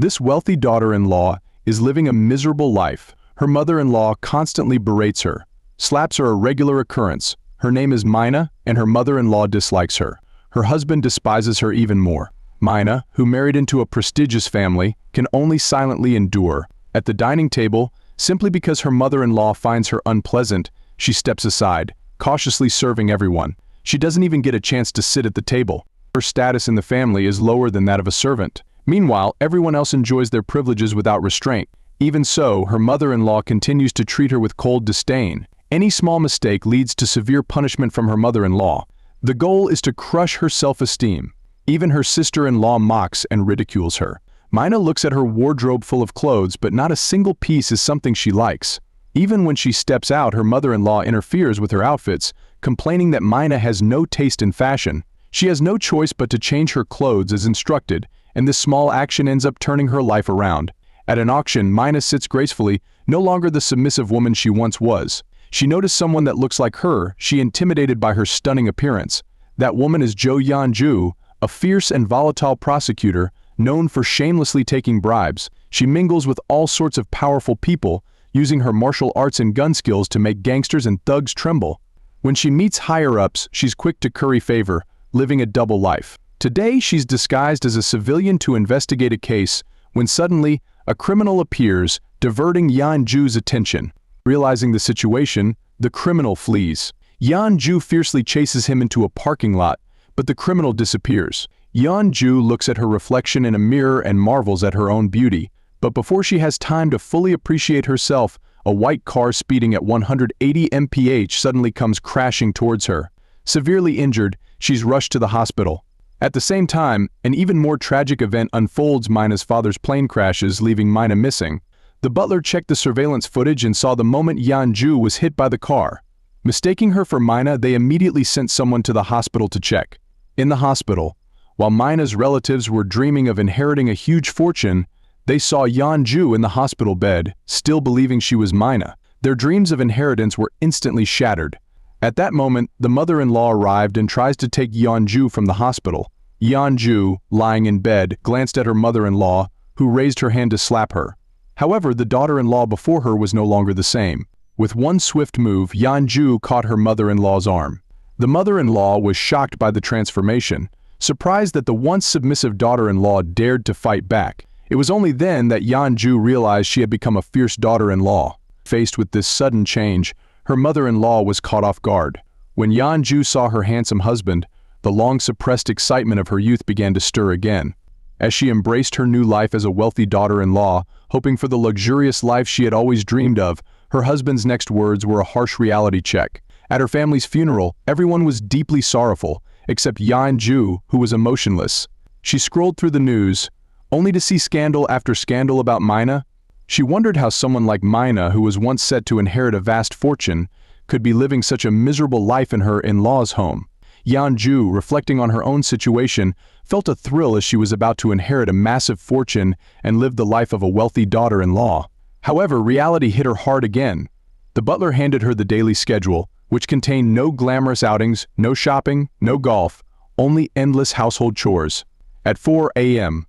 This wealthy daughter-in-law is living a miserable life. Her mother-in-law constantly berates her. Slaps are a regular occurrence. Her name is Mina, and her mother-in-law dislikes her. Her husband despises her even more. Mina, who married into a prestigious family, can only silently endure. At the dining table, simply because her mother-in-law finds her unpleasant, she steps aside, cautiously serving everyone. She doesn't even get a chance to sit at the table. Her status in the family is lower than that of a servant. Meanwhile, everyone else enjoys their privileges without restraint. Even so, her mother-in-law continues to treat her with cold disdain. Any small mistake leads to severe punishment from her mother-in-law. The goal is to crush her self-esteem. Even her sister-in-law mocks and ridicules her. Mina looks at her wardrobe full of clothes, but not a single piece is something she likes. Even when she steps out, her mother-in-law interferes with her outfits, complaining that Mina has no taste in fashion. She has no choice but to change her clothes as instructed, and this small action ends up turning her life around. At an auction, Mina sits gracefully, no longer the submissive woman she once was. She noticed someone that looks like her, she intimidated by her stunning appearance. That woman is Jo Yeon-ju, a fierce and volatile prosecutor, known for shamelessly taking bribes. She mingles with all sorts of powerful people, using her martial arts and gun skills to make gangsters and thugs tremble. When she meets higher-ups, she's quick to curry favor, living a double life. Today, she's disguised as a civilian to investigate a case, when suddenly, a criminal appears, diverting Yeon-ju's attention. Realizing the situation, the criminal flees. Yeon-ju fiercely chases him into a parking lot, but the criminal disappears. Yeon-ju looks at her reflection in a mirror and marvels at her own beauty, but before she has time to fully appreciate herself, a white car speeding at 180 mph suddenly comes crashing towards her. Severely injured, she's rushed to the hospital. At the same time, an even more tragic event unfolds. Mina's father's plane crashes, leaving Mina missing. The butler checked the surveillance footage and saw the moment Yeon-ju was hit by the car. Mistaking her for Mina, they immediately sent someone to the hospital to check. In the hospital, while Mina's relatives were dreaming of inheriting a huge fortune, they saw Yeon-ju in the hospital bed, still believing she was Mina. Their dreams of inheritance were instantly shattered. At that moment, the mother-in-law arrived and tries to take Yeon-ju from the hospital. Yeon-ju, lying in bed, glanced at her mother-in-law, who raised her hand to slap her. However, the daughter-in-law before her was no longer the same. With one swift move, Yeon-ju caught her mother-in-law's arm. The mother-in-law was shocked by the transformation, surprised that the once submissive daughter-in-law dared to fight back. It was only then that Yeon-ju realized she had become a fierce daughter-in-law. Faced with this sudden change, her mother-in-law was caught off guard. When Yeon-ju saw her handsome husband, the long-suppressed excitement of her youth began to stir again. As she embraced her new life as a wealthy daughter-in-law, hoping for the luxurious life she had always dreamed of, her husband's next words were a harsh reality check. At her family's funeral, everyone was deeply sorrowful, except Yeon-ju, who was emotionless. She scrolled through the news, only to see scandal after scandal about Mina. She wondered how someone like Mina, who was once set to inherit a vast fortune, could be living such a miserable life in her in-law's home. Yeon-ju, reflecting on her own situation, felt a thrill as she was about to inherit a massive fortune and live the life of a wealthy daughter-in-law. However, reality hit her hard again. The butler handed her the daily schedule, which contained no glamorous outings, no shopping, no golf, only endless household chores. At 4 a.m.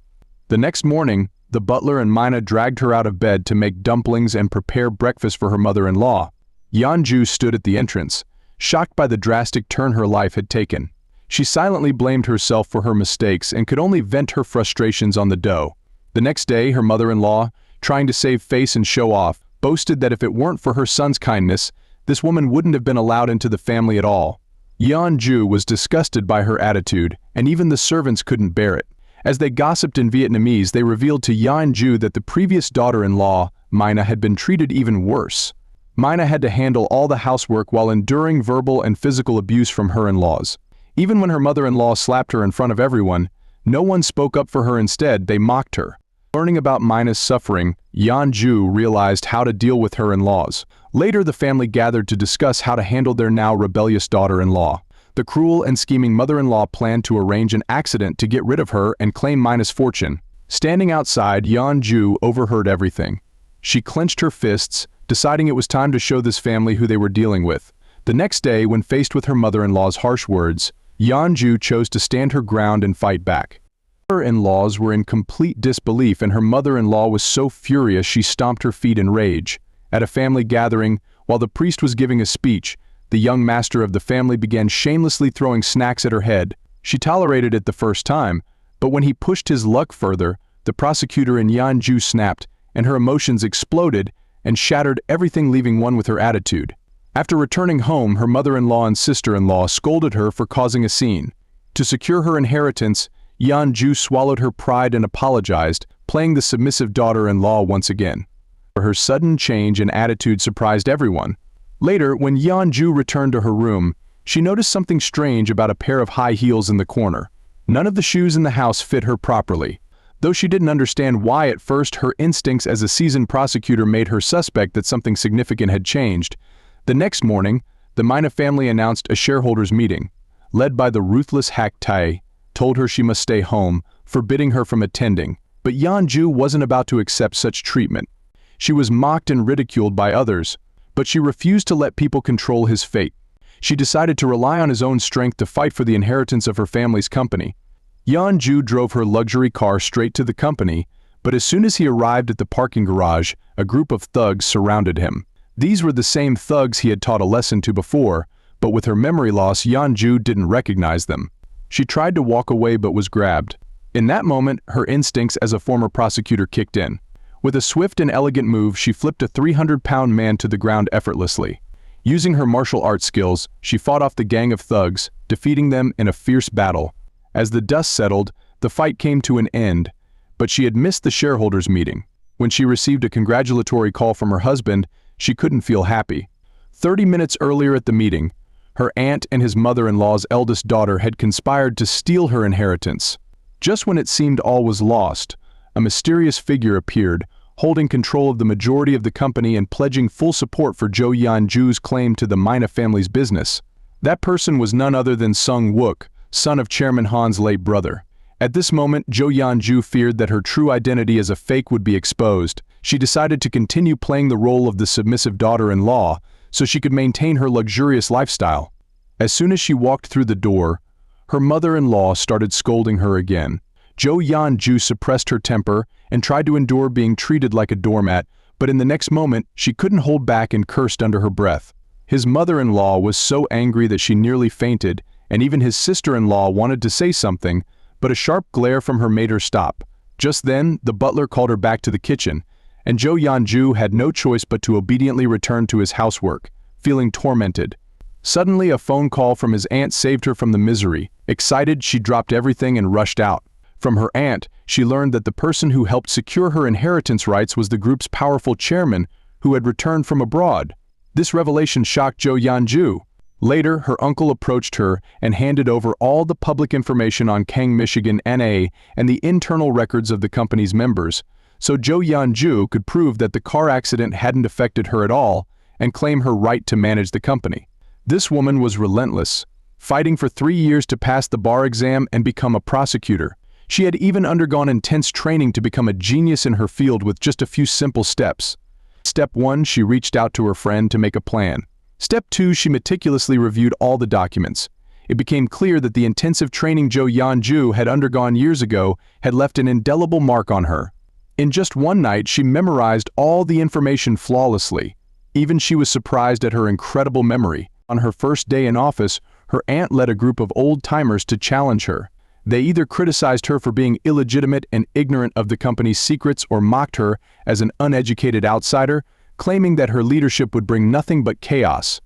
the next morning, the butler and Mina dragged her out of bed to make dumplings and prepare breakfast for her mother-in-law. Yeon-ju stood at the entrance, shocked by the drastic turn her life had taken. She silently blamed herself for her mistakes and could only vent her frustrations on the dough. The next day, her mother-in-law, trying to save face and show off, boasted that if it weren't for her son's kindness, this woman wouldn't have been allowed into the family at all. Yeon-ju was disgusted by her attitude, and even the servants couldn't bear it. As they gossiped in Vietnamese, they revealed to Yeon-ju that the previous daughter-in-law, Mina, had been treated even worse. Mina had to handle all the housework while enduring verbal and physical abuse from her in-laws. Even when her mother-in-law slapped her in front of everyone, no one spoke up for her. Instead, they mocked her. Learning about Mina's suffering, Yeon-ju realized how to deal with her in-laws. Later, the family gathered to discuss how to handle their now rebellious daughter-in-law. The cruel and scheming mother-in-law planned to arrange an accident to get rid of her and claim Mina's fortune. Standing outside, Yeon-ju overheard everything. She clenched her fists, deciding it was time to show this family who they were dealing with. The next day, when faced with her mother-in-law's harsh words, Yeon-ju chose to stand her ground and fight back. Her-in-laws were in complete disbelief, and her mother-in-law was so furious she stomped her feet in rage. At a family gathering, while the priest was giving a speech, the young master of the family began shamelessly throwing snacks at her head. She tolerated it the first time, but when he pushed his luck further, the prosecutor in Yanju snapped, and her emotions exploded and shattered everything, leaving one with her attitude. After returning home, her mother-in-law and sister-in-law scolded her for causing a scene. To secure her inheritance, Yanju swallowed her pride and apologized, playing the submissive daughter-in-law once again. Her sudden change in attitude surprised everyone. Later, when Yanju returned to her room, she noticed something strange about a pair of high heels in the corner. None of the shoes in the house fit her properly. Though she didn't understand why at first, her instincts as a seasoned prosecutor made her suspect that something significant had changed. The next morning, the Mina family announced a shareholders' meeting. Led by the ruthless hack Tai, told her she must stay home, forbidding her from attending. But Yanju wasn't about to accept such treatment. She was mocked and ridiculed by others, but she refused to let people control his fate. She decided to rely on his own strength to fight for the inheritance of her family's company. Yanju drove her luxury car straight to the company, but as soon as he arrived at the parking garage, a group of thugs surrounded him. These were the same thugs he had taught a lesson to before, but with her memory loss, Yanju didn't recognize them. She tried to walk away but was grabbed. In that moment, her instincts as a former prosecutor kicked in. With a swift and elegant move, she flipped a 300-pound man to the ground effortlessly. Using her martial arts skills, she fought off the gang of thugs, defeating them in a fierce battle. As the dust settled, the fight came to an end, but she had missed the shareholders' meeting. When she received a congratulatory call from her husband, she couldn't feel happy. 30 minutes earlier at the meeting, her aunt and his mother-in-law's eldest daughter had conspired to steal her inheritance. Just when it seemed all was lost, a mysterious figure appeared, holding control of the majority of the company and pledging full support for Zhou Yanju's claim to the Mina family's business. That person was none other than Sung Wook, son of Chairman Han's late brother. At this moment, Zhou Yanju feared that her true identity as a fake would be exposed. She decided to continue playing the role of the submissive daughter-in-law so she could maintain her luxurious lifestyle. As soon as she walked through the door, her mother-in-law started scolding her again. Zhou Yanju suppressed her temper and tried to endure being treated like a doormat, but in the next moment, she couldn't hold back and cursed under her breath. His mother-in-law was so angry that she nearly fainted, and even his sister-in-law wanted to say something, but a sharp glare from her made her stop. Just then, the butler called her back to the kitchen, and Zhou Yanju had no choice but to obediently return to his housework, feeling tormented. Suddenly, a phone call from his aunt saved her from the misery. Excited, she dropped everything and rushed out. From her aunt, she learned that the person who helped secure her inheritance rights was the group's powerful chairman, who had returned from abroad. This revelation shocked Zhou Yanju. Later, her uncle approached her and handed over all the public information on Kang Michigan NA and the internal records of the company's members, so Zhou Yanju could prove that the car accident hadn't affected her at all and claim her right to manage the company. This woman was relentless, fighting for 3 years to pass the bar exam and become a prosecutor. She had even undergone intense training to become a genius in her field with just a few simple steps. Step 1, she reached out to her friend to make a plan. Step 2, she meticulously reviewed all the documents. It became clear that the intensive training Zhou Yanju had undergone years ago had left an indelible mark on her. In just one night, she memorized all the information flawlessly. Even she was surprised at her incredible memory. On her first day in office, her aunt led a group of old-timers to challenge her. They either criticized her for being illegitimate and ignorant of the company's secrets or mocked her as an uneducated outsider, claiming that her leadership would bring nothing but chaos.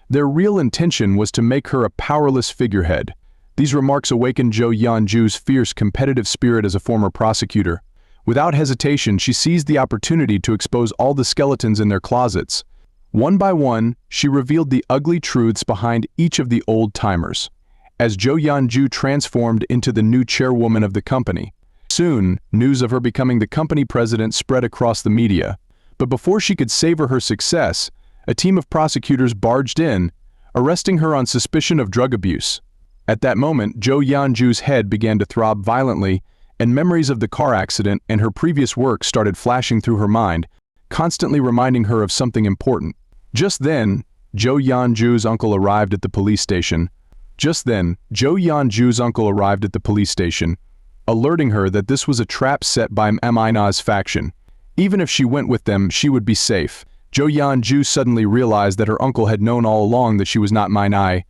Their real intention was to make her a powerless figurehead. These remarks awakened Zhou Yanju's fierce competitive spirit as a former prosecutor. Without hesitation, she seized the opportunity to expose all the skeletons in their closets. One by one, she revealed the ugly truths behind each of the old-timers. As Zhou Yanju transformed into the new chairwoman of the company. Soon, news of her becoming the company president spread across the media. But before she could savor her success, a team of prosecutors barged in, arresting her on suspicion of drug abuse. At that moment, Zhou Yanju's head began to throb violently, and memories of the car accident and her previous work started flashing through her mind, constantly reminding her of something important. Just then, Zhou Yanju's uncle arrived at the police station. alerting her that this was a trap set by Mina's faction. Even if she went with them, she would be safe. Jo Yeon-ju suddenly realized that her uncle had known all along that she was not Mina.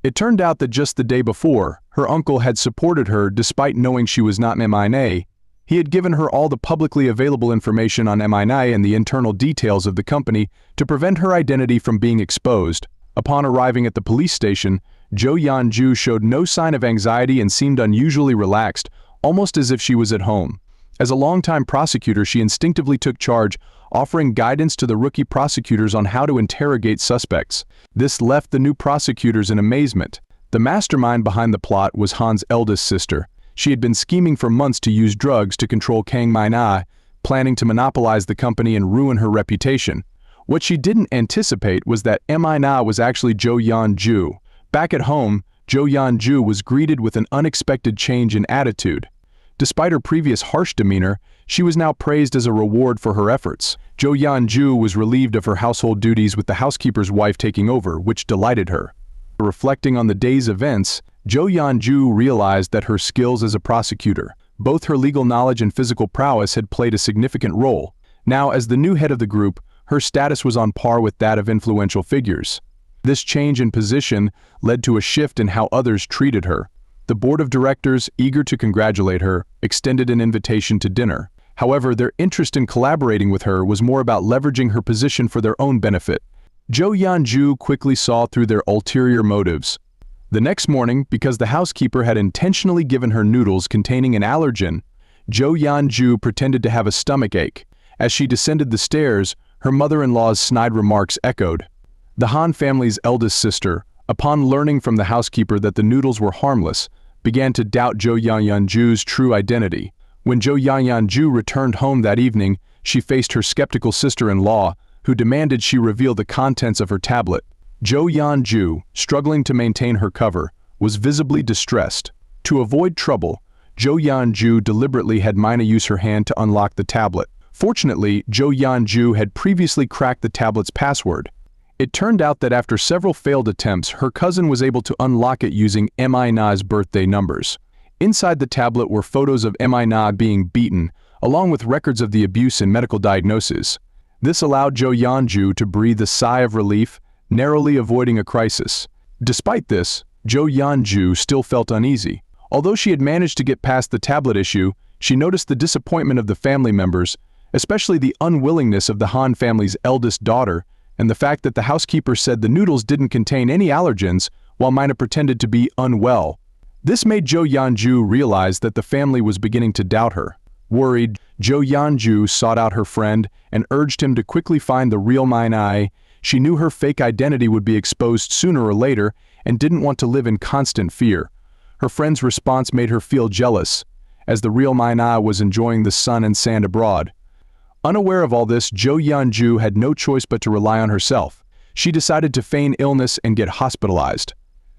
It turned out that just the day before, her uncle had supported her despite knowing she was not Mina. He had given her all the publicly available information on Mina and the internal details of the company to prevent her identity from being exposed. Upon arriving at the police station, Jo Yeon-ju showed no sign of anxiety and seemed unusually relaxed, almost as if she was at home. As a longtime prosecutor, she instinctively took charge, offering guidance to the rookie prosecutors on how to interrogate suspects. This left the new prosecutors in amazement. The mastermind behind the plot was Han's eldest sister. She had been scheming for months to use drugs to control Kang Mina, planning to monopolize the company and ruin her reputation. What she didn't anticipate was that Mina was actually Jo Yeon-ju. Back at home, Jo Yeon-ju was greeted with an unexpected change in attitude. Despite her previous harsh demeanor, she was now praised as a reward for her efforts. Jo Yeon-ju was relieved of her household duties with the housekeeper's wife taking over, which delighted her. Reflecting on the day's events, Jo Yeon-ju realized that her skills as a prosecutor, both her legal knowledge and physical prowess, had played a significant role. Now, as the new head of the group, her status was on par with that of influential figures. This change in position led to a shift in how others treated her. The board of directors, eager to congratulate her, extended an invitation to dinner. However, their interest in collaborating with her was more about leveraging her position for their own benefit. Jo Yeon-ju quickly saw through their ulterior motives. The next morning, because the housekeeper had intentionally given her noodles containing an allergen, Jo Yeon-ju pretended to have a stomach ache. As she descended the stairs, her mother-in-law's snide remarks echoed. The Han family's eldest sister, upon learning from the housekeeper that the noodles were harmless, began to doubt Jo Yeon-ju's true identity. When Jo Yeon-ju returned home that evening, she faced her skeptical sister-in-law, who demanded she reveal the contents of her tablet. Jo Yeon-ju, struggling to maintain her cover, was visibly distressed. To avoid trouble, Jo Yeon-ju deliberately had Mina use her hand to unlock the tablet. Fortunately, Jo Yeon-ju had previously cracked the tablet's password. It turned out that after several failed attempts, her cousin was able to unlock it using Mina's birthday numbers. Inside the tablet were photos of Mina being beaten, along with records of the abuse and medical diagnosis. This allowed Jo Yeon-ju to breathe a sigh of relief, narrowly avoiding a crisis. Despite this, Jo Yeon-ju still felt uneasy. Although she had managed to get past the tablet issue, she noticed the disappointment of the family members, especially the unwillingness of the Han family's eldest daughter, and the fact that the housekeeper said the noodles didn't contain any allergens, while Mina pretended to be unwell. This made Jo Yeon-ju realize that the family was beginning to doubt her. Worried, Jo Yeon-ju sought out her friend and urged him to quickly find the real Mina. She knew her fake identity would be exposed sooner or later and didn't want to live in constant fear. Her friend's response made her feel jealous, as the real Mina was enjoying the sun and sand abroad. Unaware of all this, Jo Yeon-ju had no choice but to rely on herself. She decided to feign illness and get hospitalized.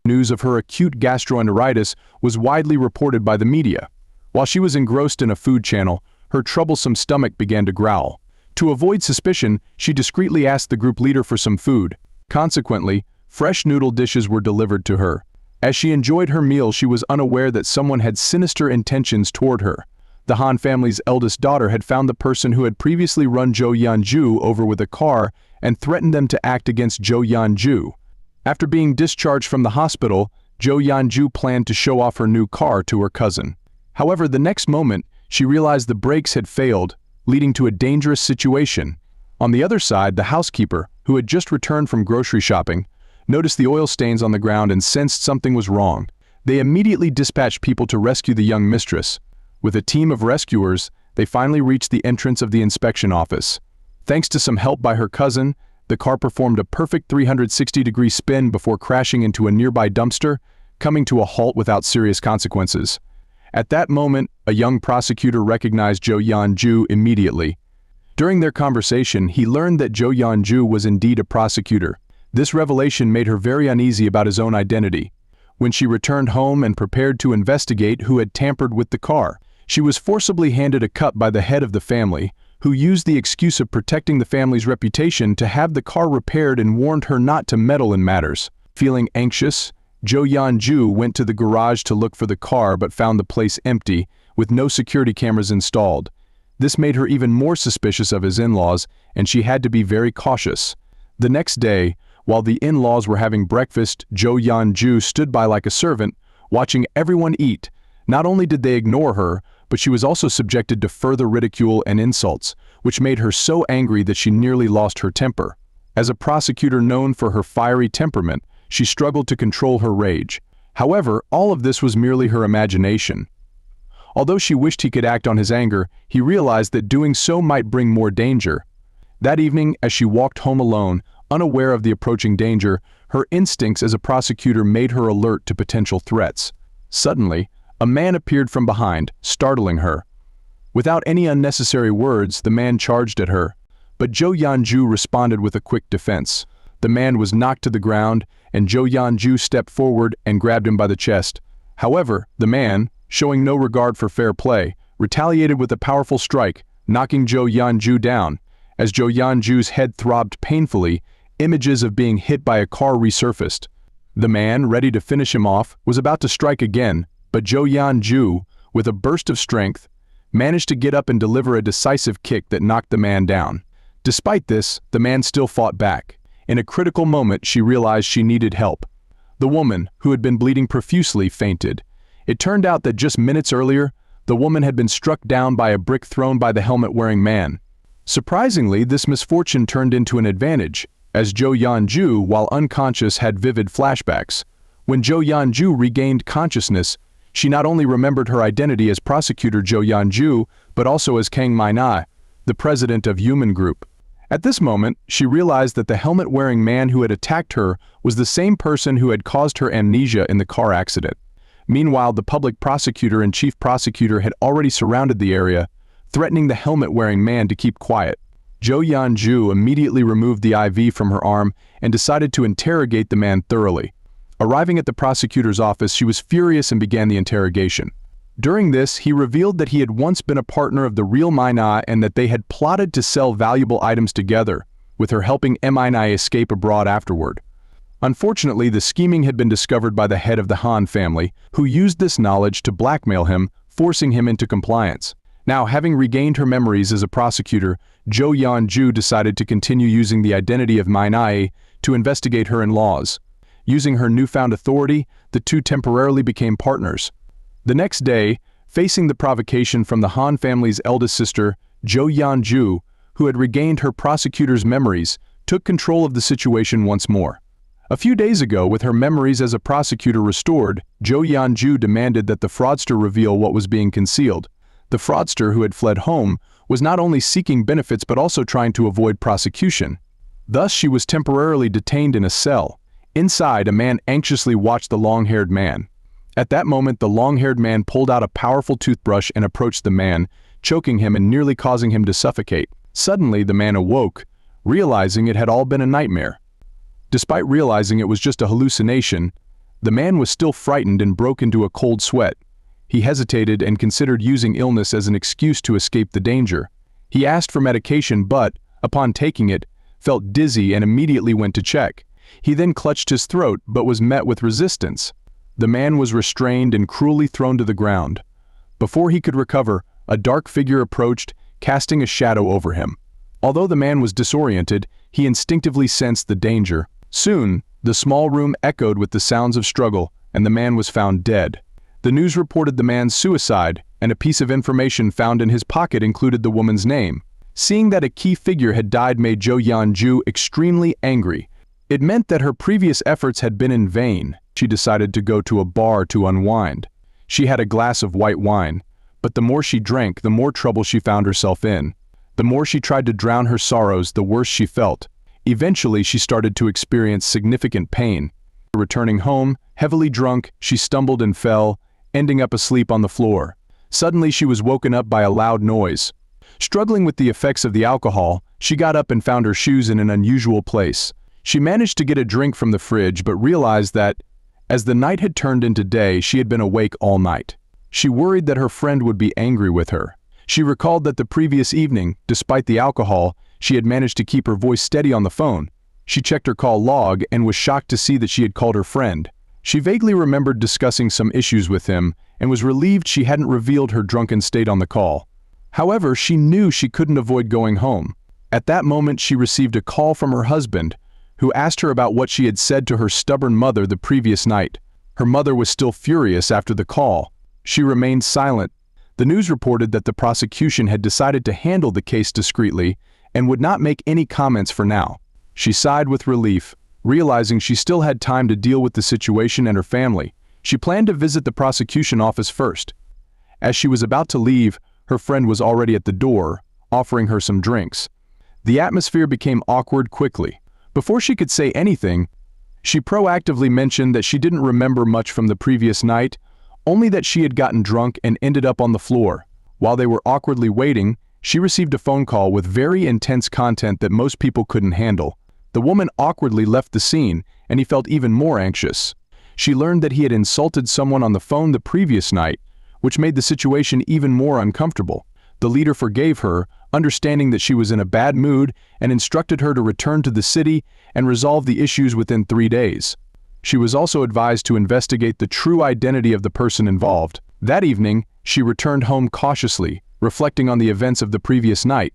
News of her acute gastroenteritis was widely reported by the media. While she was engrossed in a food channel, her troublesome stomach began to growl. To avoid suspicion, she discreetly asked the group leader for some food. Consequently, fresh noodle dishes were delivered to her. As she enjoyed her meal, she was unaware that someone had sinister intentions toward her. The Han family's eldest daughter had found the person who had previously run Jo Yeon-ju over with a car and threatened them to act against Jo Yeon-ju. After being discharged from the hospital, Jo Yeon-ju planned to show off her new car to her cousin. However, the next moment, she realized the brakes had failed, leading to a dangerous situation. On the other side, the housekeeper, who had just returned from grocery shopping, noticed the oil stains on the ground and sensed something was wrong. They immediately dispatched people to rescue the young mistress. With a team of rescuers, they finally reached the entrance of the inspection office. Thanks to some help by her cousin, the car performed a perfect 360-degree spin before crashing into a nearby dumpster, coming to a halt without serious consequences. At that moment, a young prosecutor recognized Jo Yeon-ju immediately. During their conversation, he learned that Jo Yeon-ju was indeed a prosecutor. This revelation made her very uneasy about his own identity. When she returned home and prepared to investigate who had tampered with the car, she was forcibly handed a cup by the head of the family, who used the excuse of protecting the family's reputation to have the car repaired and warned her not to meddle in matters. Feeling anxious, Jo Yeon-ju went to the garage to look for the car but found the place empty, with no security cameras installed. This made her even more suspicious of his in-laws, and she had to be very cautious. The next day, while the in-laws were having breakfast, Jo Yeon-ju stood by like a servant, watching everyone eat. Not only did they ignore her, but she was also subjected to further ridicule and insults, which made her so angry that she nearly lost her temper. As a prosecutor known for her fiery temperament, she struggled to control her rage. However, all of this was merely her imagination. Although she wished he could act on his anger, he realized that doing so might bring more danger. That evening, as she walked home alone, unaware of the approaching danger, her instincts as a prosecutor made her alert to potential threats. Suddenly, a man appeared from behind, startling her. Without any unnecessary words, the man charged at her, but Jo Yeon-ju responded with a quick defense. The man was knocked to the ground, and Jo Yeon-ju stepped forward and grabbed him by the chest. However, the man, showing no regard for fair play, retaliated with a powerful strike, knocking Jo Yeon-ju down. As Jo Yeon-ju's head throbbed painfully, images of being hit by a car resurfaced. The man, ready to finish him off, was about to strike again, but Jo Yeon-ju, with a burst of strength, managed to get up and deliver a decisive kick that knocked the man down. Despite this, the man still fought back. In a critical moment, she realized she needed help. The woman, who had been bleeding profusely, fainted. It turned out that just minutes earlier, the woman had been struck down by a brick thrown by the helmet-wearing man. Surprisingly, this misfortune turned into an advantage, as Jo Yeon-ju, while unconscious, had vivid flashbacks. When Jo Yeon-ju regained consciousness, she not only remembered her identity as prosecutor Jo Yeon-ju, but also as Kang Mi-na, the president of Human Group. At this moment, she realized that the helmet-wearing man who had attacked her was the same person who had caused her amnesia in the car accident. Meanwhile, the public prosecutor and chief prosecutor had already surrounded the area, threatening the helmet-wearing man to keep quiet. Jo Yeon-ju immediately removed the IV from her arm and decided to interrogate the man thoroughly. Arriving at the prosecutor's office, she was furious and began the interrogation. During this, he revealed that he had once been a partner of the real Mi-na and that they had plotted to sell valuable items together, with her helping Mi-na escape abroad afterward. Unfortunately, the scheming had been discovered by the head of the Han family, who used this knowledge to blackmail him, forcing him into compliance. Now, having regained her memories as a prosecutor, Jo Yeon-ju decided to continue using the identity of Mi-na to investigate her in-laws. Using her newfound authority, the two temporarily became partners. The next day, facing the provocation from the Han family's eldest sister, Jo Yeon-ju, who had regained her prosecutor's memories, took control of the situation once more. A few days ago, with her memories as a prosecutor restored, Jo Yeon-ju demanded that the fraudster reveal what was being concealed. The fraudster, who had fled home, was not only seeking benefits but also trying to avoid prosecution. Thus, she was temporarily detained in a cell. Inside, a man anxiously watched the long-haired man. At that moment, the long-haired man pulled out a powerful toothbrush and approached the man, choking him and nearly causing him to suffocate. Suddenly, the man awoke, realizing it had all been a nightmare. Despite realizing it was just a hallucination, the man was still frightened and broke into a cold sweat. He hesitated and considered using illness as an excuse to escape the danger. He asked for medication but, upon taking it, felt dizzy and immediately went to check. He then clutched his throat but was met with resistance. The man was restrained and cruelly thrown to the ground. Before he could recover, a dark figure approached, casting a shadow over him. Although the man was disoriented, he instinctively sensed the danger. Soon, the small room echoed with the sounds of struggle, and the man was found dead. The news reported the man's suicide, and a piece of information found in his pocket included the woman's name. Seeing that a key figure had died made Jo Yeon-ju extremely angry. It meant that her previous efforts had been in vain. She decided to go to a bar to unwind. She had a glass of white wine, but the more she drank, the more trouble she found herself in. The more she tried to drown her sorrows, the worse she felt. Eventually, she started to experience significant pain. Returning home, heavily drunk, she stumbled and fell, ending up asleep on the floor. Suddenly, she was woken up by a loud noise. Struggling with the effects of the alcohol, she got up and found her shoes in an unusual place. She managed to get a drink from the fridge but realized that, as the night had turned into day, she had been awake all night. She worried that her friend would be angry with her. She recalled that the previous evening, despite the alcohol, she had managed to keep her voice steady on the phone. She checked her call log and was shocked to see that she had called her friend. She vaguely remembered discussing some issues with him and was relieved she hadn't revealed her drunken state on the call. However, she knew she couldn't avoid going home. At that moment, she received a call from her husband, who asked her about what she had said to her stubborn mother the previous night. Her mother was still furious after the call. She remained silent. The news reported that the prosecution had decided to handle the case discreetly and would not make any comments for now. She sighed with relief, realizing she still had time to deal with the situation and her family. She planned to visit the prosecution office first. As she was about to leave, her friend was already at the door, offering her some drinks. The atmosphere became awkward quickly. Before she could say anything, she proactively mentioned that she didn't remember much from the previous night, only that she had gotten drunk and ended up on the floor. While they were awkwardly waiting, she received a phone call with very intense content that most people couldn't handle. The woman awkwardly left the scene, and he felt even more anxious. She learned that he had insulted someone on the phone the previous night, which made the situation even more uncomfortable. The leader forgave her, understanding that she was in a bad mood, and instructed her to return to the city and resolve the issues within 3 days. She was also advised to investigate the true identity of the person involved. That evening, she returned home cautiously, reflecting on the events of the previous night.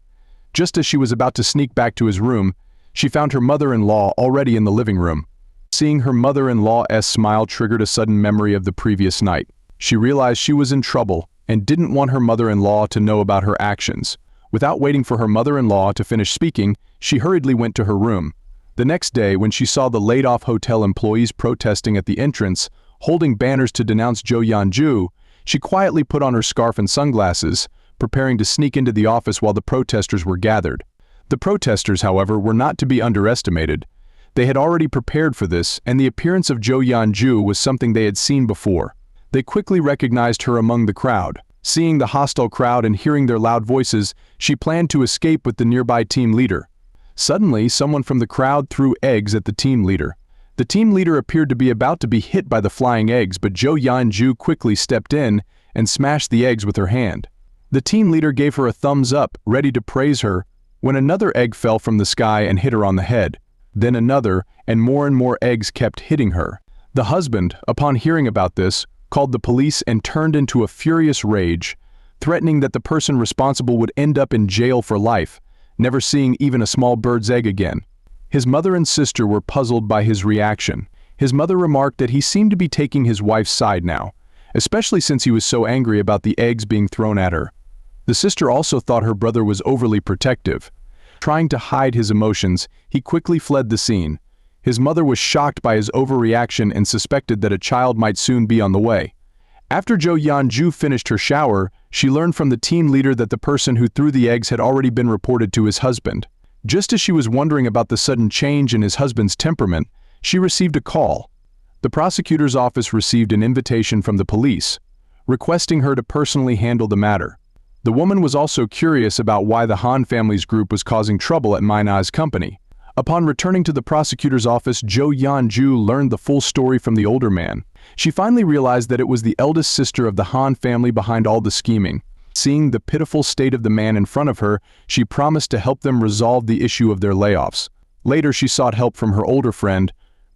Just as she was about to sneak back to his room, she found her mother-in-law already in the living room. Seeing her mother-in-law's smile triggered a sudden memory of the previous night. She realized she was in trouble and didn't want her mother-in-law to know about her actions. Without waiting for her mother-in-law to finish speaking, she hurriedly went to her room. The next day, when she saw the laid-off hotel employees protesting at the entrance, holding banners to denounce Jo Yeon-ju, she quietly put on her scarf and sunglasses, preparing to sneak into the office while the protesters were gathered. The protesters, however, were not to be underestimated. They had already prepared for this, and the appearance of Jo Yeon-ju was something they had seen before. They quickly recognized her among the crowd. Seeing the hostile crowd and hearing their loud voices, she planned to escape with the nearby team leader. Suddenly, someone from the crowd threw eggs at the team leader. The team leader appeared to be about to be hit by the flying eggs, but Jo Yeon-ju quickly stepped in and smashed the eggs with her hand. The team leader gave her a thumbs up, ready to praise her, when another egg fell from the sky and hit her on the head. Then another, and more eggs kept hitting her. The husband, upon hearing about this, called the police and turned into a furious rage, threatening that the person responsible would end up in jail for life, never seeing even a small bird's egg again. His mother and sister were puzzled by his reaction. His mother remarked that he seemed to be taking his wife's side now, especially since he was so angry about the eggs being thrown at her. The sister also thought her brother was overly protective. Trying to hide his emotions, he quickly fled the scene. His mother was shocked by his overreaction and suspected that a child might soon be on the way. After Jo Yeon-ju finished her shower, she learned from the team leader that the person who threw the eggs had already been reported to his husband. Just as she was wondering about the sudden change in his husband's temperament, she received a call. The prosecutor's office received an invitation from the police, requesting her to personally handle the matter. The woman was also curious about why the Han family's group was causing trouble at Mina's company. Upon returning to the prosecutor's office, Jo Yeon-ju learned the full story from the older man. She finally realized that it was the eldest sister of the Han family behind all the scheming. Seeing the pitiful state of the man in front of her, she promised to help them resolve the issue of their layoffs. Later, she sought help from her older friend,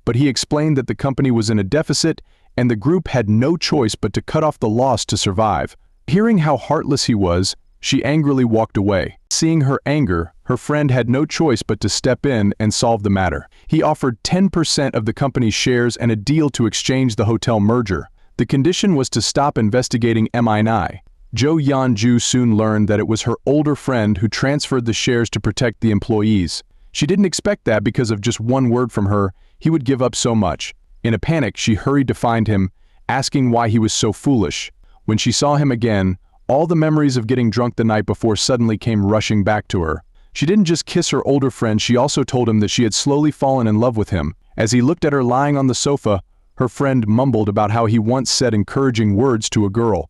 but he explained that the company was in a deficit and the group had no choice but to cut off the loss to survive. Hearing how heartless he was, she angrily walked away. Seeing her anger, her friend had no choice but to step in and solve the matter. He offered 10% of the company's shares and a deal to exchange the hotel merger. The condition was to stop investigating Mina. Jo Yeon-ju soon learned that it was her older friend who transferred the shares to protect the employees. She didn't expect that because of just one word from her, he would give up so much. In a panic, she hurried to find him, asking why he was so foolish. When she saw him again, all the memories of getting drunk the night before suddenly came rushing back to her. She didn't just kiss her older friend, she also told him that she had slowly fallen in love with him. As he looked at her lying on the sofa, her friend mumbled about how he once said encouraging words to a girl.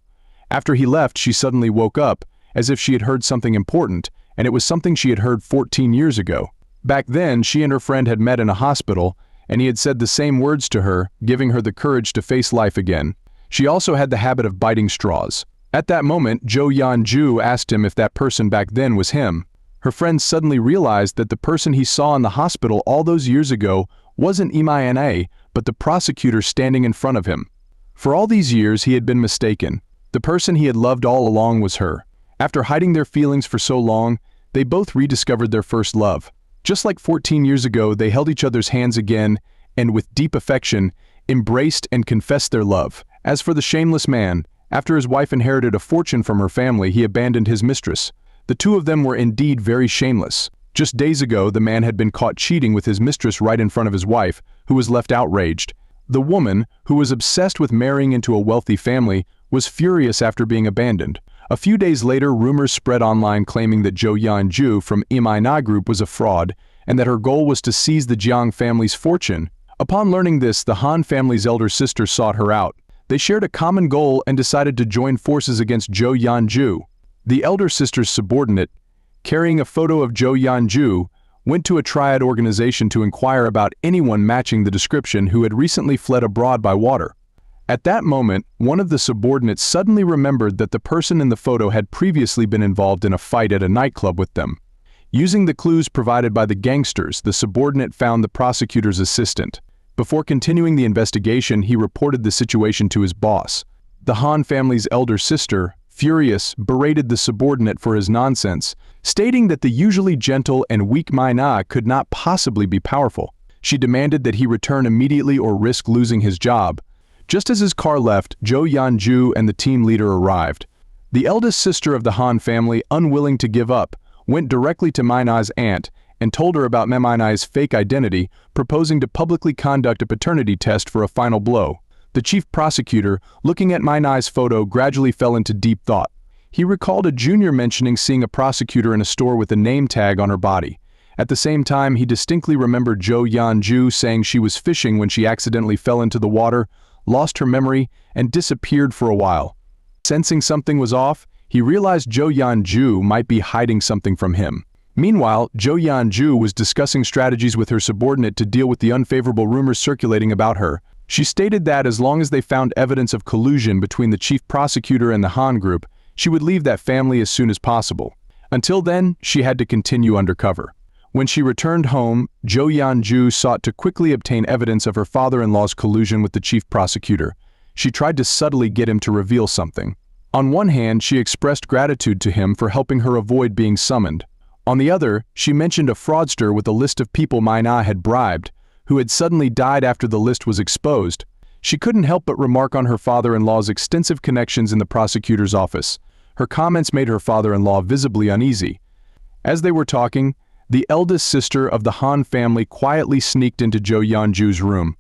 After he left, she suddenly woke up, as if she had heard something important, and it was something she had heard 14 years ago. Back then, she and her friend had met in a hospital, and he had said the same words to her, giving her the courage to face life again. She also had the habit of biting straws. At that moment, Jo Yeon-ju asked him if that person back then was him. Her friend suddenly realized that the person he saw in the hospital all those years ago wasn't Mina, but the prosecutor standing in front of him. For all these years he had been mistaken. The person he had loved all along was her. After hiding their feelings for so long, they both rediscovered their first love. Just like 14 years ago, they held each other's hands again, and with deep affection, embraced and confessed their love. As for the shameless man, after his wife inherited a fortune from her family, he abandoned his mistress. The two of them were indeed very shameless. Just days ago, the man had been caught cheating with his mistress right in front of his wife, who was left outraged. The woman, who was obsessed with marrying into a wealthy family, was furious after being abandoned. A few days later, rumors spread online claiming that Jo Yeon-ju from Mina Group was a fraud, and that her goal was to seize the Jeong family's fortune. Upon learning this, the Han family's elder sister sought her out. They shared a common goal and decided to join forces against Jo Yeon-ju. The elder sister's subordinate, carrying a photo of Jo Yeon-ju, went to a triad organization to inquire about anyone matching the description who had recently fled abroad by water. At that moment, one of the subordinates suddenly remembered that the person in the photo had previously been involved in a fight at a nightclub with them. Using the clues provided by the gangsters, the subordinate found the prosecutor's assistant. Before continuing the investigation, he reported the situation to his boss. The Han family's elder sister, furious, berated the subordinate for his nonsense, stating that the usually gentle and weak Mina could not possibly be powerful. She demanded that he return immediately or risk losing his job. Just as his car left, Jo Yeon-ju and the team leader arrived. The eldest sister of the Han family, unwilling to give up, went directly to Mina's aunt and told her about Mina's fake identity, proposing to publicly conduct a paternity test for a final blow. The chief prosecutor, looking at Mina's photo, gradually fell into deep thought. He recalled a junior mentioning seeing a prosecutor in a store with a name tag on her body. At the same time, he distinctly remembered Jo Yeon-ju saying she was fishing when she accidentally fell into the water, lost her memory, and disappeared for a while. Sensing something was off, he realized Jo Yeon-ju might be hiding something from him. Meanwhile, Jo Yeon-ju was discussing strategies with her subordinate to deal with the unfavorable rumors circulating about her. She stated that as long as they found evidence of collusion between the chief prosecutor and the Han Group, she would leave that family as soon as possible. Until then, she had to continue undercover. When she returned home, Jo Yeon-ju sought to quickly obtain evidence of her father-in-law's collusion with the chief prosecutor. She tried to subtly get him to reveal something. On one hand, she expressed gratitude to him for helping her avoid being summoned. On the other, she mentioned a fraudster with a list of people Mina had bribed, who had suddenly died after the list was exposed. She couldn't help but remark on her father-in-law's extensive connections in the prosecutor's office. Her comments made her father-in-law visibly uneasy. As they were talking, the eldest sister of the Han family quietly sneaked into Jo Yeon-ju's room.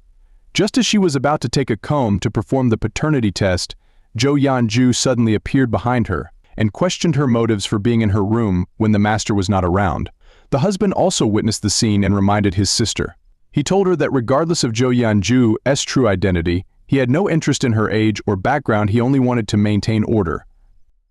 Just as she was about to take a comb to perform the paternity test, Jo Yeon-ju suddenly appeared behind her and questioned her motives for being in her room when the master was not around. The husband also witnessed the scene and reminded his sister. He told her that regardless of Jo Yeon-ju's true identity, he had no interest in her age or background, he only wanted to maintain order.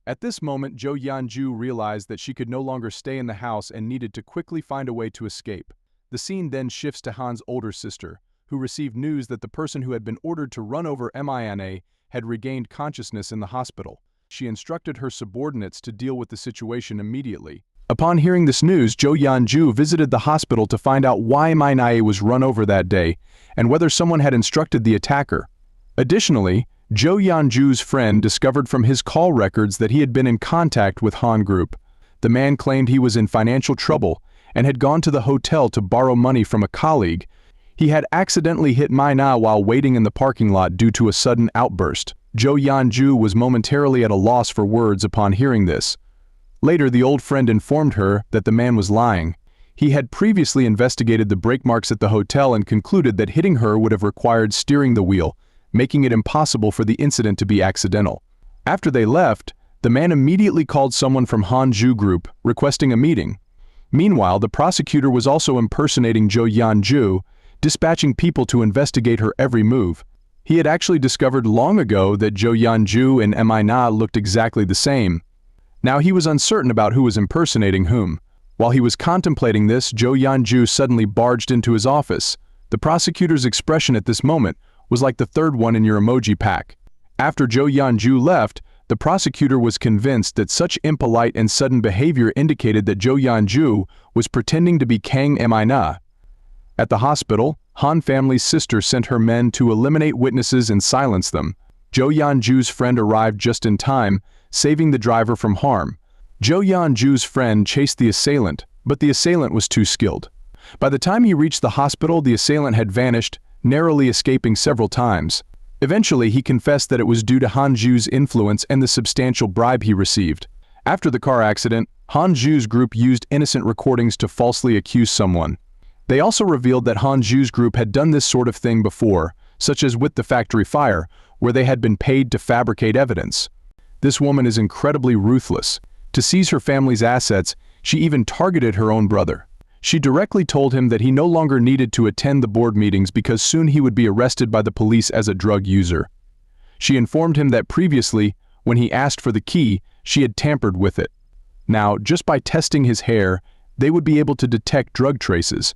At this moment, Jo Yeon-ju realized that she could no longer stay in the house and needed to quickly find a way to escape. The scene then shifts to Han's older sister, who received news that the person who had been ordered to run over Mina had regained consciousness in the hospital. She instructed her subordinates to deal with the situation immediately. Upon hearing this news, Jo Yeon-ju visited the hospital to find out why Mina was run over that day and whether someone had instructed the attacker. Additionally, Jo Yeon-ju's friend discovered from his call records that he had been in contact with Han Group. The man claimed he was in financial trouble and had gone to the hotel to borrow money from a colleague. He had accidentally hit Mina while waiting in the parking lot due to a sudden outburst. Jo Yeon-ju was momentarily at a loss for words upon hearing this. Later, the old friend informed her that the man was lying. He had previously investigated the brake marks at the hotel and concluded that hitting her would have required steering the wheel, making it impossible for the incident to be accidental. After they left, the man immediately called someone from Han Group, requesting a meeting. Meanwhile, the prosecutor was also impersonating Jo Yeon-ju, dispatching people to investigate her every move. He had actually discovered long ago that Jo Yeon-ju and Mina looked exactly the same. Now he was uncertain about who was impersonating whom. While he was contemplating this, Jo Yeon-ju suddenly barged into his office. The prosecutor's expression at this moment was like the third one in your emoji pack. After Jo Yeon-ju left, the prosecutor was convinced that such impolite and sudden behavior indicated that Jo Yeon-ju was pretending to be Kang Mina. At the hospital, Han family's sister sent her men to eliminate witnesses and silence them. Jo Yeon-ju's friend arrived just in time, saving the driver from harm. Jo Yeon-ju's friend chased the assailant, but the assailant was too skilled. By the time he reached the hospital, the assailant had vanished, narrowly escaping several times. Eventually, he confessed that it was due to Han-ju's influence and the substantial bribe he received. After the car accident, Han-ju's group used innocent recordings to falsely accuse someone. They also revealed that Han-ju's group had done this sort of thing before, such as with the factory fire, where they had been paid to fabricate evidence. This woman is incredibly ruthless. To seize her family's assets, she even targeted her own brother. She directly told him that he no longer needed to attend the board meetings because soon he would be arrested by the police as a drug user. She informed him that previously, when he asked for the key, she had tampered with it. Now, just by testing his hair, they would be able to detect drug traces.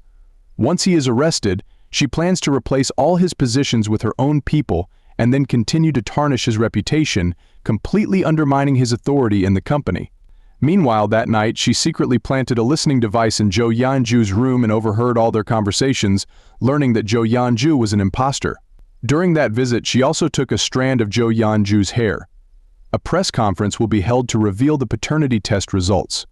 Once he is arrested, she plans to replace all his positions with her own people and then continue to tarnish his reputation, completely undermining his authority in the company. Meanwhile, that night, she secretly planted a listening device in Jo Yeon-ju's room and overheard all their conversations, learning that Jo Yeon-ju was an imposter. During that visit, she also took a strand of Jo Yeon-ju's hair. A press conference will be held to reveal the paternity test results.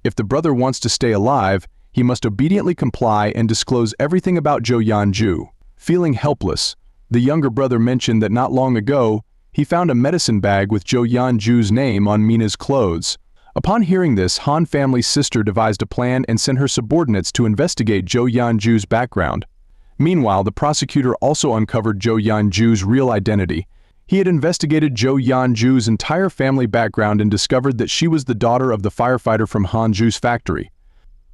If the brother wants to stay alive, he must obediently comply and disclose everything about Jo Yeon-ju. Feeling helpless, the younger brother mentioned that not long ago, he found a medicine bag with Jo Yeon-ju's name on Mina's clothes. Upon hearing this, Han family's sister devised a plan and sent her subordinates to investigate Jo Yeon-ju's background. Meanwhile, the prosecutor also uncovered Jo Yeon-ju's real identity. He had investigated Jo Yeon-ju's entire family background and discovered that she was the daughter of the firefighter from Han-ju's factory.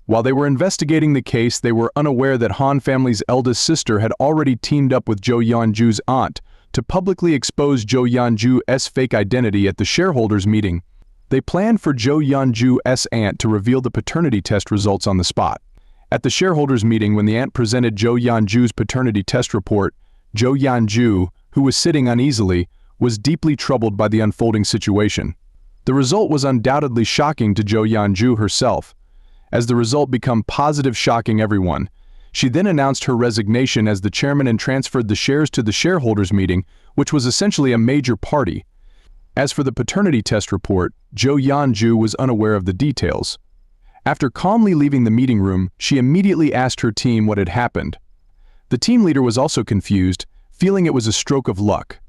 While they were investigating the case, they were unaware that Han family's eldest sister had already teamed up with Jo Yeon-ju's aunt to publicly expose Jo Yeon-ju's fake identity at the shareholders' meeting. They planned for Jo Yeon-ju's aunt to reveal the paternity test results on the spot. At the shareholders' meeting, when the aunt presented Jo Yeon-ju's paternity test report, Jo Yeon-ju, who was sitting uneasily, was deeply troubled by the unfolding situation. The result was undoubtedly shocking to Jo Yeon-ju herself. As the result became positive, shocking everyone, she then announced her resignation as the chairman and transferred the shares to the shareholders' meeting, which was essentially a major party. As for the paternity test report, Jo Yeon-ju was unaware of the details. After calmly leaving the meeting room, she immediately asked her team what had happened. The team leader was also confused, feeling it was a stroke of luck.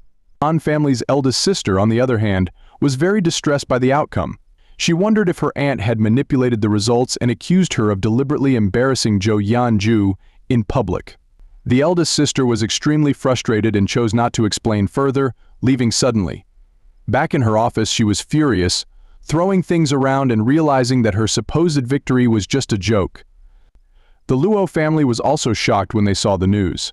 Han family's eldest sister, on the other hand, was very distressed by the outcome. She wondered if her aunt had manipulated the results and accused her of deliberately embarrassing Jo Yeon-ju in public. The eldest sister was extremely frustrated and chose not to explain further, leaving suddenly. Back in her office, she was furious, throwing things around and realizing that her supposed victory was just a joke. The Luo family was also shocked when they saw the news.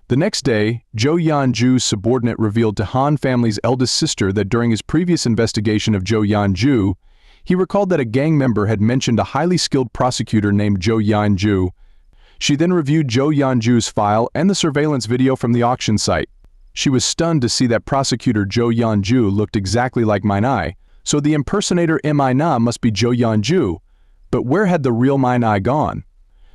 The next day, Jo Yeon-ju's subordinate revealed to Han family's eldest sister that during his previous investigation of Jo Yeon-ju, he recalled that a gang member had mentioned a highly skilled prosecutor named Jo Yeon-ju. She then reviewed Jo Yeon-ju's file and the surveillance video from the auction site. She was stunned to see that prosecutor Jo Yeon-ju looked exactly like Min-ai, so the impersonator Min-ai must be Jo Yeon-ju. But where had the real Min-ai gone?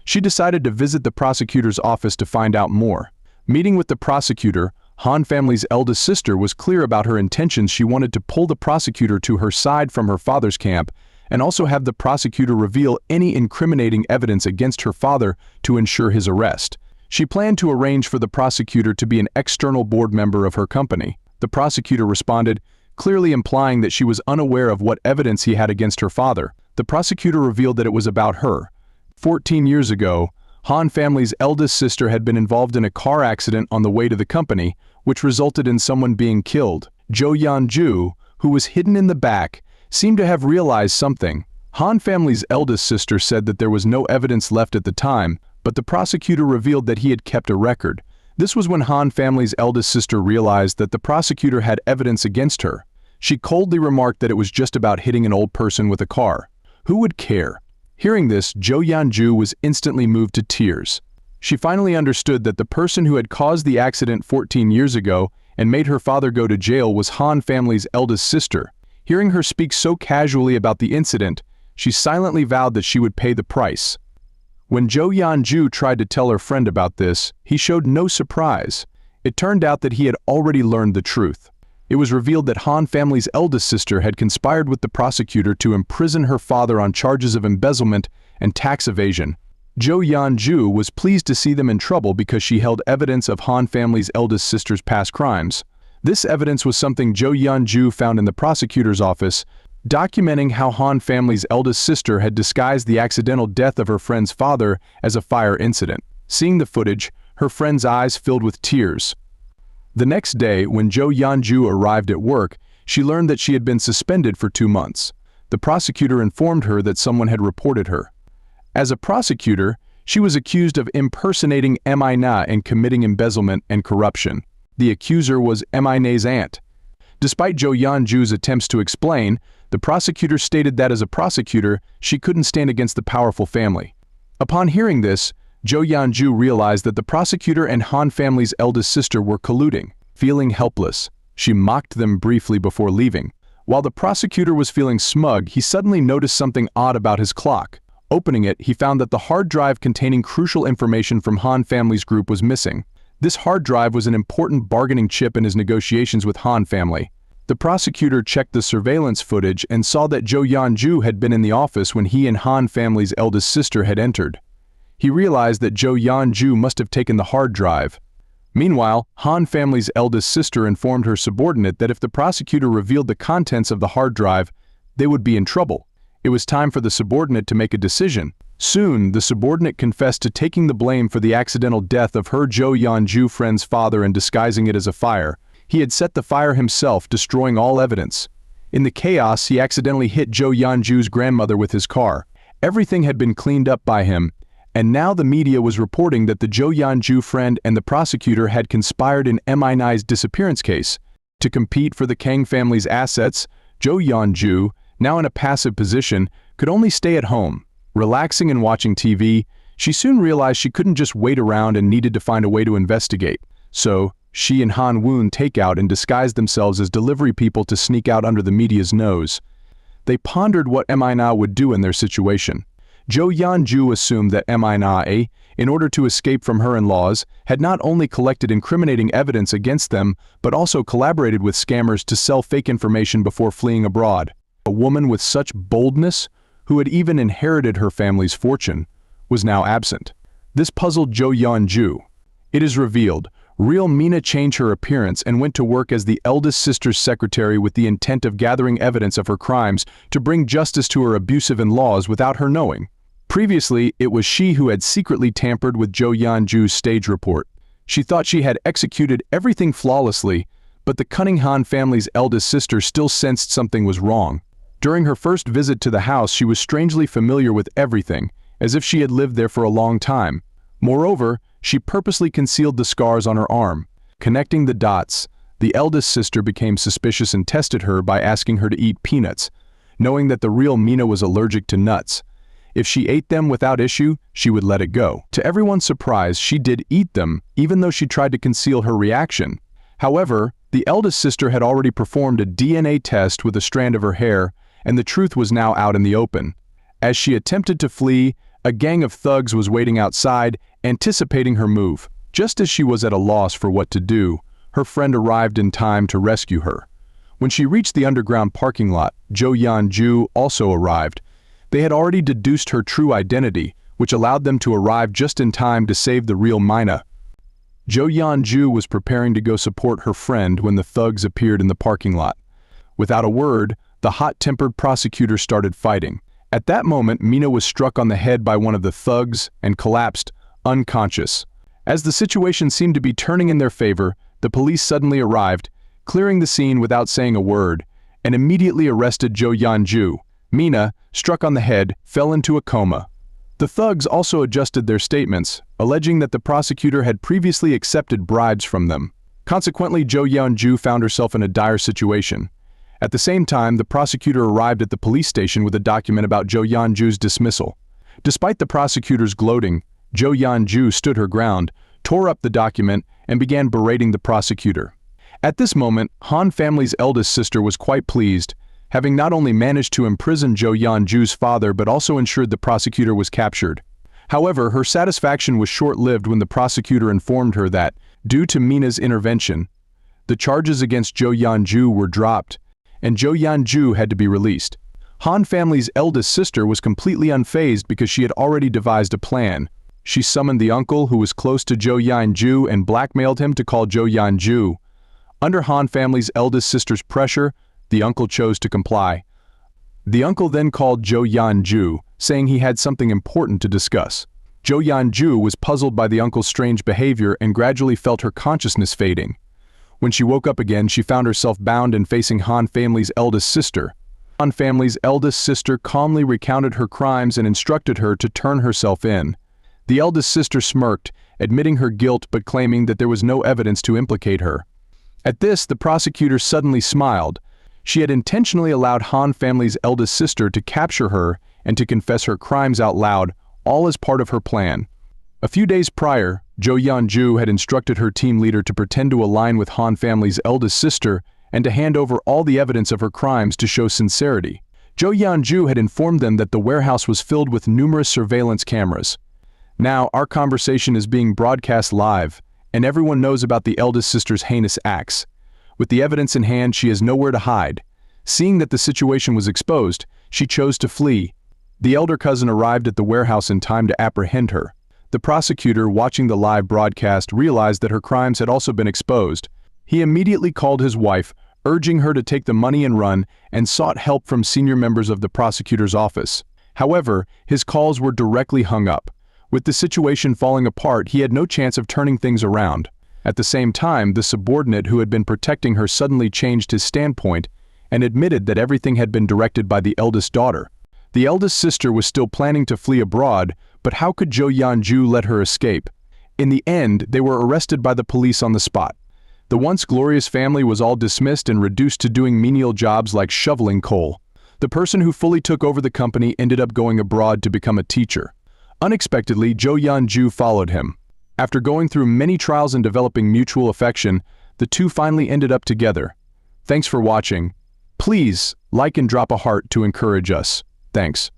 She decided to visit the prosecutor's office to find out more. Meeting with the prosecutor, Han family's eldest sister was clear about her intentions. She wanted to pull the prosecutor to her side from her father's camp and also have the prosecutor reveal any incriminating evidence against her father to ensure his arrest. She planned to arrange for the prosecutor to be an external board member of her company. The prosecutor responded, clearly implying that she was unaware of what evidence he had against her father. The prosecutor revealed that it was about her. 14 years ago, Han family's eldest sister had been involved in a car accident on the way to the company, which resulted in someone being killed. Jo Yeon-ju, who was hidden in the back, seemed to have realized something. Han family's eldest sister said that there was no evidence left at the time, but the prosecutor revealed that he had kept a record. This was when Han family's eldest sister realized that the prosecutor had evidence against her. She coldly remarked that it was just about hitting an old person with a car. Who would care? Hearing this, Jo Yeon-ju was instantly moved to tears. She finally understood that the person who had caused the accident 14 years ago and made her father go to jail was Han family's eldest sister. Hearing her speak so casually about the incident, she silently vowed that she would pay the price. When Jo Yeon-ju tried to tell her friend about this, he showed no surprise. It turned out that he had already learned the truth. It was revealed that Han family's eldest sister had conspired with the prosecutor to imprison her father on charges of embezzlement and tax evasion. Jo Yeon-ju was pleased to see them in trouble because she held evidence of Han family's eldest sister's past crimes. This evidence was something Jo Yeon-ju found in the prosecutor's office, documenting how Han family's eldest sister had disguised the accidental death of her friend's father as a fire incident. Seeing the footage, her friend's eyes filled with tears. The next day, when Jo Yeon-ju arrived at work, she learned that she had been suspended for 2 months. The prosecutor informed her that someone had reported her. As a prosecutor, she was accused of impersonating Mi-na and committing embezzlement and corruption. The accuser was Mi-na's aunt. Despite Jo Yeon-ju's attempts to explain, the prosecutor stated that as a prosecutor, she couldn't stand against the powerful family. Upon hearing this, Jo Yeon-ju realized that the prosecutor and Han family's eldest sister were colluding. Feeling helpless, she mocked them briefly before leaving. While the prosecutor was feeling smug, he suddenly noticed something odd about his clock. Opening it, he found that the hard drive containing crucial information from Han family's group was missing. This hard drive was an important bargaining chip in his negotiations with Han family. The prosecutor checked the surveillance footage and saw that Jo Yeon-ju had been in the office when he and Han family's eldest sister had entered. He realized that Jo Yeon-ju must have taken the hard drive. Meanwhile, Han family's eldest sister informed her subordinate that if the prosecutor revealed the contents of the hard drive, they would be in trouble. It was time for the subordinate to make a decision. Soon, the subordinate confessed to taking the blame for the accidental death of her Jo Yeon-ju friend's father and disguising it as a fire. He had set the fire himself, destroying all evidence. In the chaos, he accidentally hit Jo Yeon-ju's grandmother with his car. Everything had been cleaned up by him, and now the media was reporting that the Jo Yeon-ju friend and the prosecutor had conspired in Mi-na's disappearance case. To compete for the Kang family's assets, Jo Yeon-ju, now in a passive position, could only stay at home. Relaxing and watching TV, she soon realized she couldn't just wait around and needed to find a way to investigate. So, she and Han Woon take out and disguised themselves as delivery people to sneak out under the media's nose. They pondered what Mi-na would do in their situation. Jo Yeon-ju assumed that Mi-na, in order to escape from her in-laws, had not only collected incriminating evidence against them, but also collaborated with scammers to sell fake information before fleeing abroad. A woman with such boldness, who had even inherited her family's fortune, was now absent. This puzzled Jo Yeon-ju. It is revealed, real Mina changed her appearance and went to work as the eldest sister's secretary with the intent of gathering evidence of her crimes to bring justice to her abusive in-laws without her knowing. Previously, it was she who had secretly tampered with Jo Yeon-ju's stage report. She thought she had executed everything flawlessly, but the cunning Han family's eldest sister still sensed something was wrong. During her first visit to the house, she was strangely familiar with everything, as if she had lived there for a long time. Moreover, she purposely concealed the scars on her arm. Connecting the dots, the eldest sister became suspicious and tested her by asking her to eat peanuts, knowing that the real Mina was allergic to nuts. If she ate them without issue, she would let it go. To everyone's surprise, she did eat them, even though she tried to conceal her reaction. However, the eldest sister had already performed a DNA test with a strand of her hair, and the truth was now out in the open. As she attempted to flee, a gang of thugs was waiting outside, anticipating her move. Just as she was at a loss for what to do, her friend arrived in time to rescue her. When she reached the underground parking lot, Jo Yeon-ju also arrived. They had already deduced her true identity, which allowed them to arrive just in time to save the real Mina. Jo Yeon-ju was preparing to go support her friend when the thugs appeared in the parking lot. Without a word, the hot-tempered prosecutor started fighting. At that moment, Mina was struck on the head by one of the thugs and collapsed, unconscious. As the situation seemed to be turning in their favor, the police suddenly arrived, clearing the scene without saying a word, and immediately arrested Jo Yeon-ju. Mina, struck on the head, fell into a coma. The thugs also adjusted their statements, alleging that the prosecutor had previously accepted bribes from them. Consequently, Jo Yeon-ju found herself in a dire situation. At the same time, the prosecutor arrived at the police station with a document about Jo Yeon-ju's dismissal. Despite the prosecutor's gloating, Jo Yeon-ju stood her ground, tore up the document, and began berating the prosecutor. At this moment, Han family's eldest sister was quite pleased, having not only managed to imprison Jo Yeon-ju's father but also ensured the prosecutor was captured. However, her satisfaction was short-lived when the prosecutor informed her that, due to Mina's intervention, the charges against Zhou Yanju were dropped, and Zhou Yanju had to be released. Han family's eldest sister was completely unfazed because she had already devised a plan. She summoned the uncle who was close to Zhou Yanju and blackmailed him to call Zhou Yanju. Under Han family's eldest sister's pressure, the uncle chose to comply. The uncle then called Zhou Yanju, saying he had something important to discuss. Zhou Yanju was puzzled by the uncle's strange behavior and gradually felt her consciousness fading. When she woke up again, she found herself bound and facing Han family's eldest sister. Han family's eldest sister calmly recounted her crimes and instructed her to turn herself in. The eldest sister smirked, admitting her guilt but claiming that there was no evidence to implicate her. At this, the prosecutor suddenly smiled. She had intentionally allowed Han family's eldest sister to capture her and to confess her crimes out loud, all as part of her plan. A few days prior, Zhou Yanju had instructed her team leader to pretend to align with Han family's eldest sister and to hand over all the evidence of her crimes to show sincerity. Zhou Yanju had informed them that the warehouse was filled with numerous surveillance cameras. Now, our conversation is being broadcast live, and everyone knows about the eldest sister's heinous acts. With the evidence in hand, she has nowhere to hide. Seeing that the situation was exposed, she chose to flee. The elder cousin arrived at the warehouse in time to apprehend her. The prosecutor, watching the live broadcast, realized that her crimes had also been exposed. He immediately called his wife, urging her to take the money and run, and sought help from senior members of the prosecutor's office. However, his calls were directly hung up. With the situation falling apart, he had no chance of turning things around. At the same time, the subordinate who had been protecting her suddenly changed his standpoint and admitted that everything had been directed by the eldest daughter. The eldest sister was still planning to flee abroad, but how could Zhou Yanju let her escape? In the end, they were arrested by the police on the spot. The once glorious family was all dismissed and reduced to doing menial jobs like shoveling coal. The person who fully took over the company ended up going abroad to become a teacher. Unexpectedly, Zhou Yanju followed him. After going through many trials and developing mutual affection, the two finally ended up together. Thanks for watching. Please like and drop a heart to encourage us. Thanks.